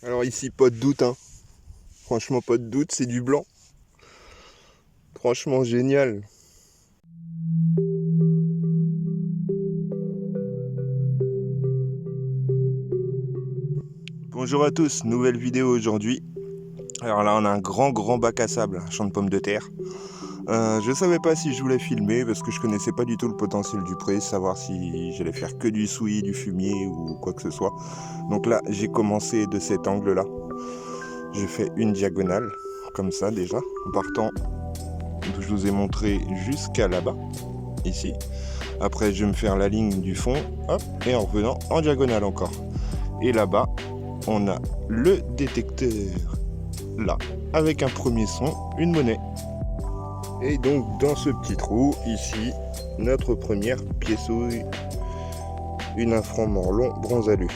Alors ici, pas de doute, hein. Franchement, pas de doute, c'est du blanc. Franchement, génial. Bonjour à tous, nouvelle vidéo aujourd'hui. Alors là, on a un grand bac à sable, un champ de pommes de terre. Je savais pas si je voulais filmer parce que je connaissais pas du tout le potentiel du pré, savoir si j'allais faire que du souillis, du fumier ou quoi que ce soit. Donc là, j'ai commencé de cet angle-là. J'ai fait une diagonale, comme ça déjà, en partant d'où je vous ai montré jusqu'à là-bas, ici. Après, je vais me faire la ligne du fond, hop, et en revenant en diagonale encore. Et là-bas, on a le détecteur, là, avec un premier son, une monnaie. Et donc, dans ce petit trou, ici, notre première piécouille, une infran morlon bronze alu.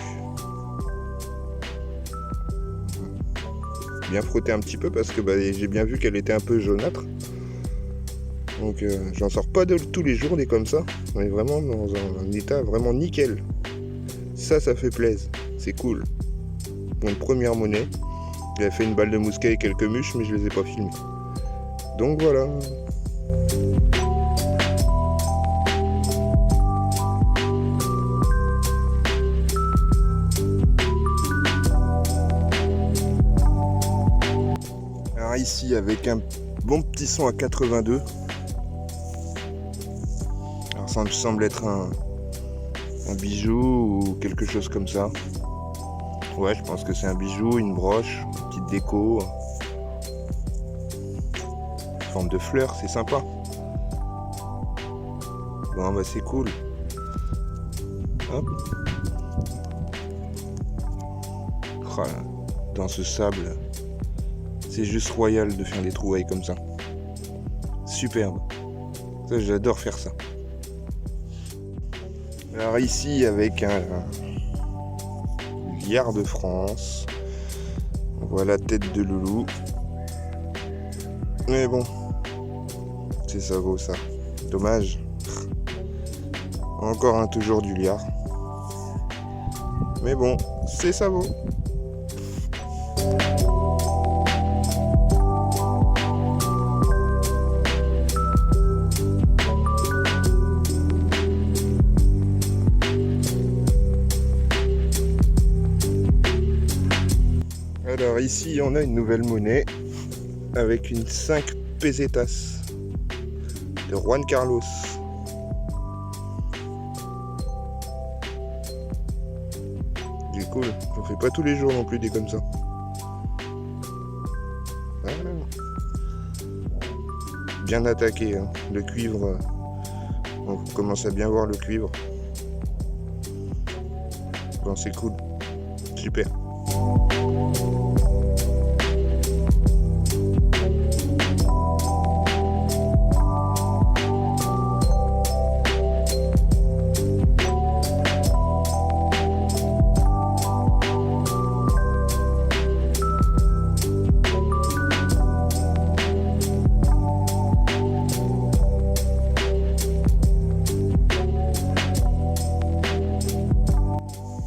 Bien frotter un petit peu parce que j'ai bien vu qu'elle était un peu jaunâtre. Donc j'en sors pas de tous les jours des comme ça. On est vraiment dans un état vraiment nickel. Ça fait plaisir. C'est cool. Pour une première monnaie. J'avais fait une balle de mousquet et quelques mûches, mais je les ai pas filmées. Donc voilà. Alors ici avec un bon petit son à 82. Alors ça me semble être un bijou ou quelque chose comme ça. Ouais, je pense que c'est un bijou, une broche, une petite déco. Forme de fleurs, c'est sympa. Bon bah c'est cool. Hop. Oh, dans ce sable, c'est juste royal de faire des trouvailles comme ça. Superbe. Ça, j'adore faire ça. Alors ici avec un liard de France. On voit la tête de loulou. Mais bon, c'est ça vaut ça. Dommage. Encore un toujours du liard. Mais bon, c'est ça vaut. Alors ici on a une nouvelle monnaie avec une 5 pesetas de Juan Carlos. Du cool, j'en fais pas tous les jours non plus des comme ça. Ah, bien attaqué, hein. Le cuivre, on commence à bien voir le cuivre. Bon, c'est cool, super.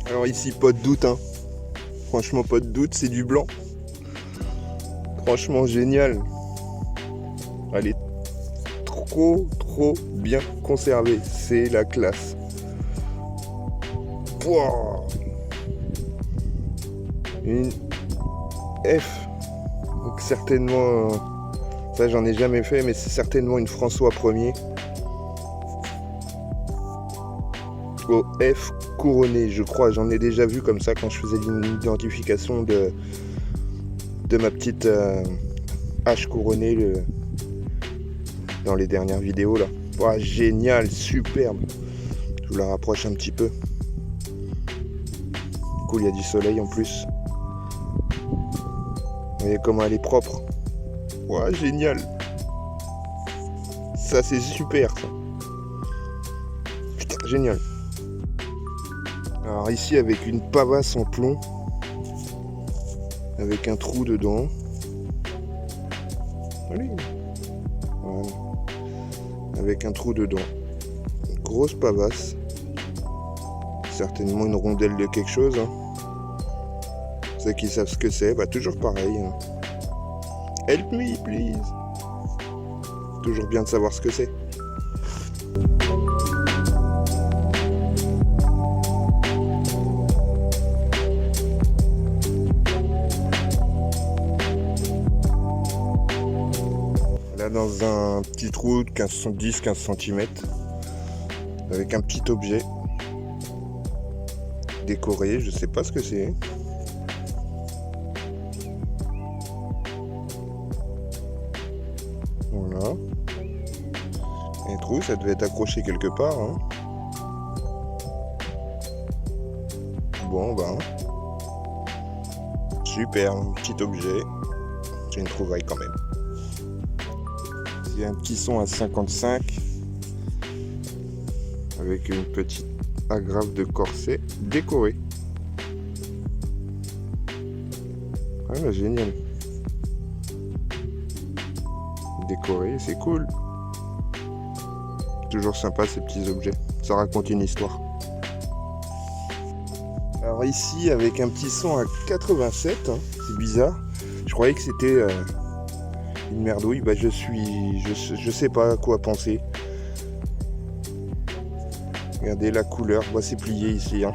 Alors ici, pas de doute, hein. Franchement, pas de doute, c'est du blanc. Franchement, génial. Elle est trop bien conservée. C'est la classe. Pouah. Une F. Donc certainement, ça j'en ai jamais fait, mais c'est certainement une François 1er. Au F couronné, je crois. J'en ai déjà vu comme ça quand je faisais l'identification de ma petite H couronnée dans les dernières vidéos là. Wow, génial, superbe. Je vous la rapproche un petit peu. Cool, il y a du soleil en plus. Vous voyez comment elle est propre. Wow, génial. Ça c'est super ça. Putain, génial. Alors ici avec une pavasse en plomb, avec un trou dedans. Allez. Voilà. Avec un trou dedans. Une grosse pavasse. Certainement une rondelle de quelque chose. Hein. Ceux qui savent ce que c'est, bah toujours pareil. Hein. Help me, please. Toujours bien de savoir ce que c'est. Là, dans un petit trou de 10-15 cm, avec un petit objet décoré, je sais pas ce que c'est. Voilà. Un trou, ça devait être accroché quelque part. Hein. Bon, ben. Super, un petit objet. C'est une trouvaille quand même. Il y a un petit son à 55 avec une petite agrafe de corset décorée. Ah bah, génial. Décoré, c'est cool. Toujours sympa ces petits objets. Ça raconte une histoire. Alors ici avec un petit son à 87, hein, c'est bizarre. Je croyais que c'était une merdouille. Bah je sais pas à quoi penser. Regardez la couleur, bah, c'est plié ici. Hein.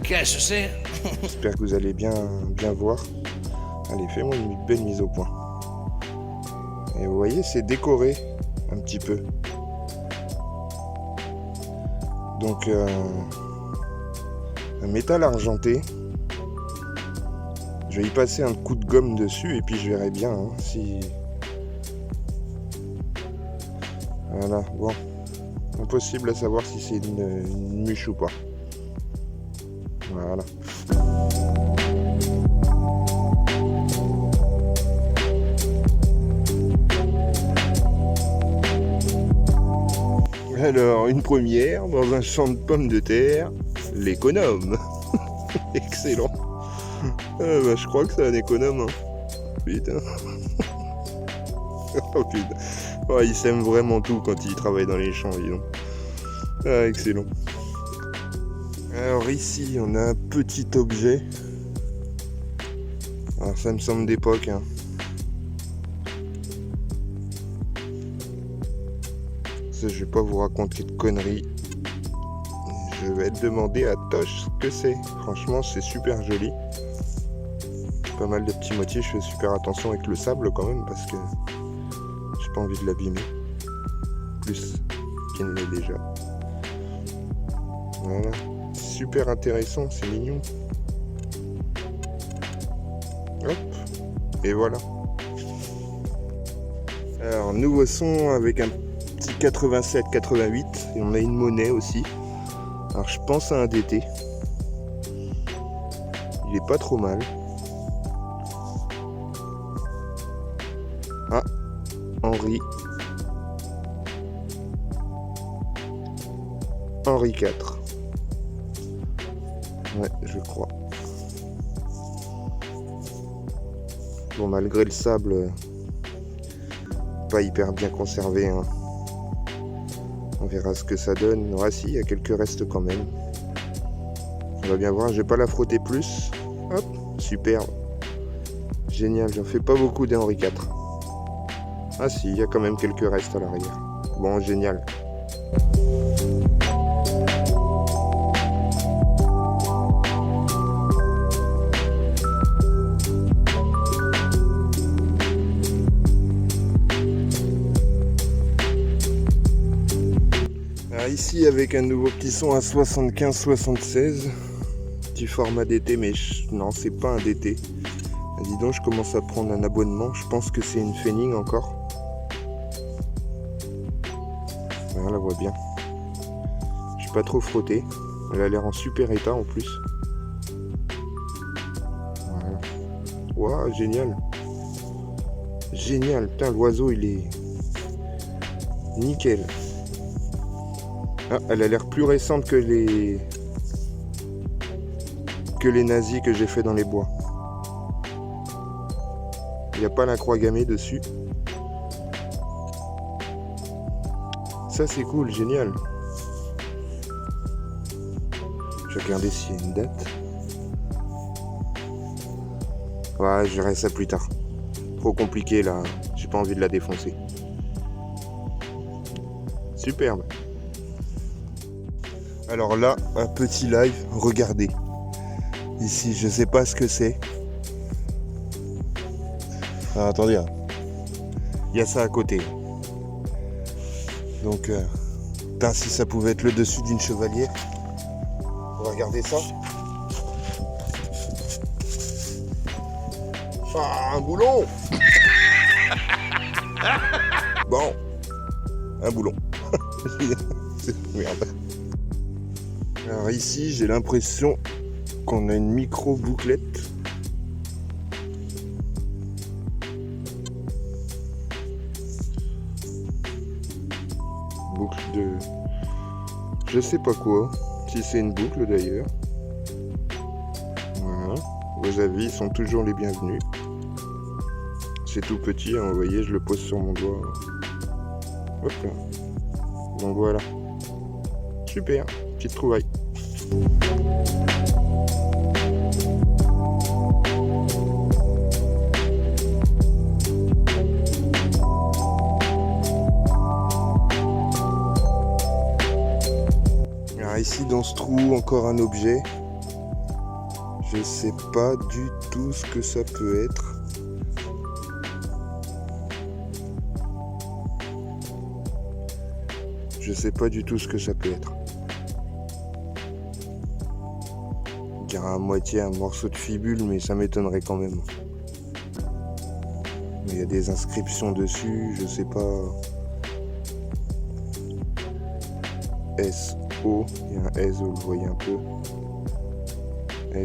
Qu'est-ce que c'est? J'espère que vous allez bien voir. Allez, fais-moi une belle mise au point. Et vous voyez, c'est décoré un petit peu. Donc, un métal argenté. Je vais y passer un coup de gomme dessus et puis je verrai bien hein, si... Voilà, bon. Impossible à savoir si c'est une mûche ou pas. Voilà. Alors, une première dans un champ de pommes de terre, l'économe. Excellent. Bah, je crois que c'est un économe. Hein. Putain. Oh putain. Oh, il sème vraiment tout quand il travaille dans les champs, dis donc. Ah, excellent. Alors ici, on a un petit objet. Alors ça me semble d'époque. Hein. Ça, je vais pas vous raconter de conneries. Je vais demander à Tosh ce que c'est. Franchement, c'est super joli. Pas mal de petits motifs. Je fais super attention avec le sable quand même parce que j'ai pas envie de l'abîmer. Plus qu'il ne l'est déjà. Voilà. Super intéressant, c'est mignon. Hop. Et voilà. Alors, nouveau son avec un petit 87-88. Et on a une monnaie aussi. Alors, je pense à un DT. Il est pas trop mal. Ah, Henri IV. Ouais, je crois. Bon, malgré le sable, pas hyper bien conservé. Hein. On verra ce que ça donne. Ah si, il y a quelques restes quand même. On va bien voir, je vais pas la frotter plus. Hop, super. Génial, j'en fais pas beaucoup des Henri IV. Ah si, il y a quand même quelques restes à l'arrière. Bon, génial. Alors ici avec un nouveau petit son à 75-76. Petit format DT, mais non, c'est pas un DT. Ah, dis donc, je commence à prendre un abonnement. Je pense que c'est une Fenning encore. On la voit bien. Je suis pas trop frotté. Elle a l'air en super état en plus. Voilà. Waouh, génial. Génial. Putain, l'oiseau il est nickel. Ah, elle a l'air plus récente que les nazis que j'ai fait dans les bois. Il n'y a pas la croix gammée dessus. Ça c'est cool, génial. Je vais regarder s'il y a une date. Ouais, je verrai ça plus tard. Trop compliqué là, j'ai pas envie de la défoncer. Superbe. Alors là, un petit live, regardez. Ici, je sais pas ce que c'est. Ah, attendez, il y a ça à côté. Donc, putain, si ça pouvait être le dessus d'une chevalière. On va regarder ça. Ah, un boulon. Bon, un boulon. Merde. Alors ici, j'ai l'impression qu'on a une micro-bouclette. Boucle de... je sais pas quoi. Si c'est une boucle d'ailleurs. Voilà. Vos avis sont toujours les bienvenus. C'est tout petit, hein, vous voyez, je le pose sur mon doigt. Hop là. Donc voilà. Super, petite trouvaille. Alors ici dans ce trou, encore un objet. Je sais pas du tout ce que ça peut être. Je sais pas du tout ce que ça peut être. On dirait à moitié un morceau de fibule, mais ça m'étonnerait quand même. Il y a des inscriptions dessus, je sais pas. SO, il y a un S, vous le voyez un peu.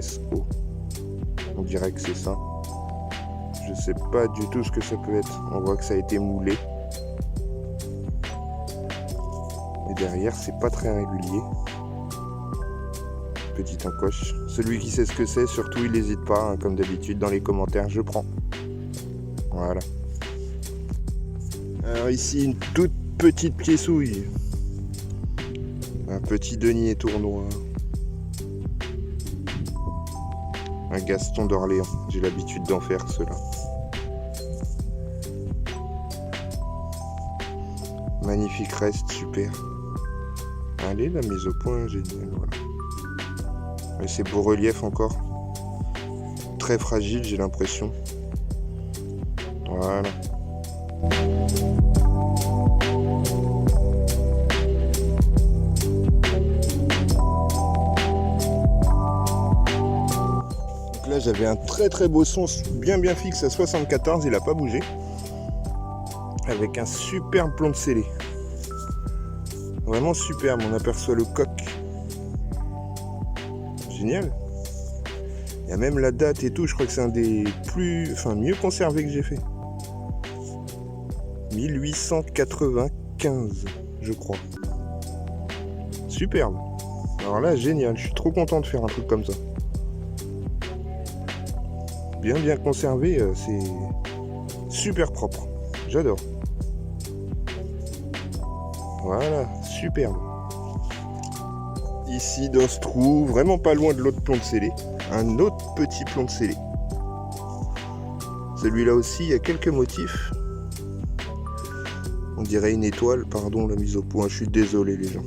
SO. On dirait que c'est ça. Je sais pas du tout ce que ça peut être. On voit que ça a été moulé. Et derrière, c'est pas très régulier. Petite encoche. Celui qui sait ce que c'est, surtout, il n'hésite pas, hein, comme d'habitude, dans les commentaires, je prends. Voilà. Alors ici, une toute petite piécouille. Un petit denier tournois. Un Gaston d'Orléans. J'ai l'habitude d'en faire ceux-là. Magnifique reste, super. Allez, la mise au point, génial, voilà. Et c'est beau relief encore. Très fragile, j'ai l'impression. Voilà. Donc là, j'avais un très beau son bien fixe à 74, il a pas bougé. Avec un superbe plomb de scellé. Vraiment superbe, on aperçoit le coq. Génial. Il y a même la date et tout, je crois que c'est un des mieux conservés que j'ai fait. 1895, je crois. Superbe. Alors là, génial, je suis trop content de faire un truc comme ça. Bien conservé, c'est super propre. J'adore. Voilà, superbe. Ici, dans ce trou, vraiment pas loin de l'autre plomb de scellé, un autre petit plomb de scellé. Celui-là aussi, il y a quelques motifs. On dirait une étoile, pardon la mise au point, je suis désolé les gens.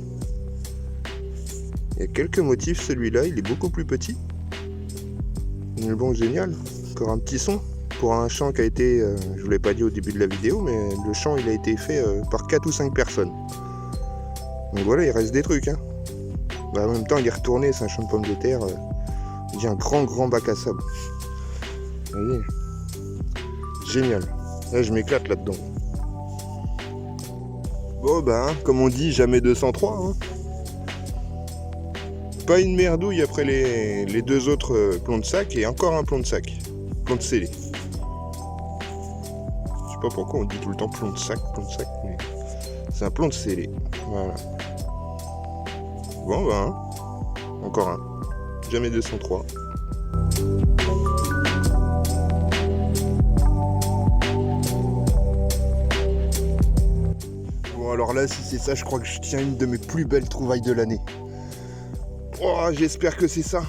Il y a quelques motifs, celui-là, il est beaucoup plus petit. Mais bon, génial. Encore un petit son pour un chant qui a été, je vous l'ai pas dit au début de la vidéo, mais le chant il a été fait par 4 ou 5 personnes. Donc voilà, il reste des trucs. Hein. Bah, en même temps, il est retourné, c'est un champ de pommes de terre. Il y a un grand bac à sable. Vous voyez, génial. Là, je m'éclate là-dedans. Bon, bah, comme on dit, jamais 203. Hein. Pas une merdouille après les deux autres plombs de sac et encore un plomb de sac. Plomb de scellé. Je sais pas pourquoi on dit tout le temps plomb de sac, mais c'est un plomb de scellé. Voilà. Bon, bah, hein. Encore un. Jamais 203. Bon, alors là, si c'est ça, je crois que je tiens une de mes plus belles trouvailles de l'année. Oh, j'espère que c'est ça.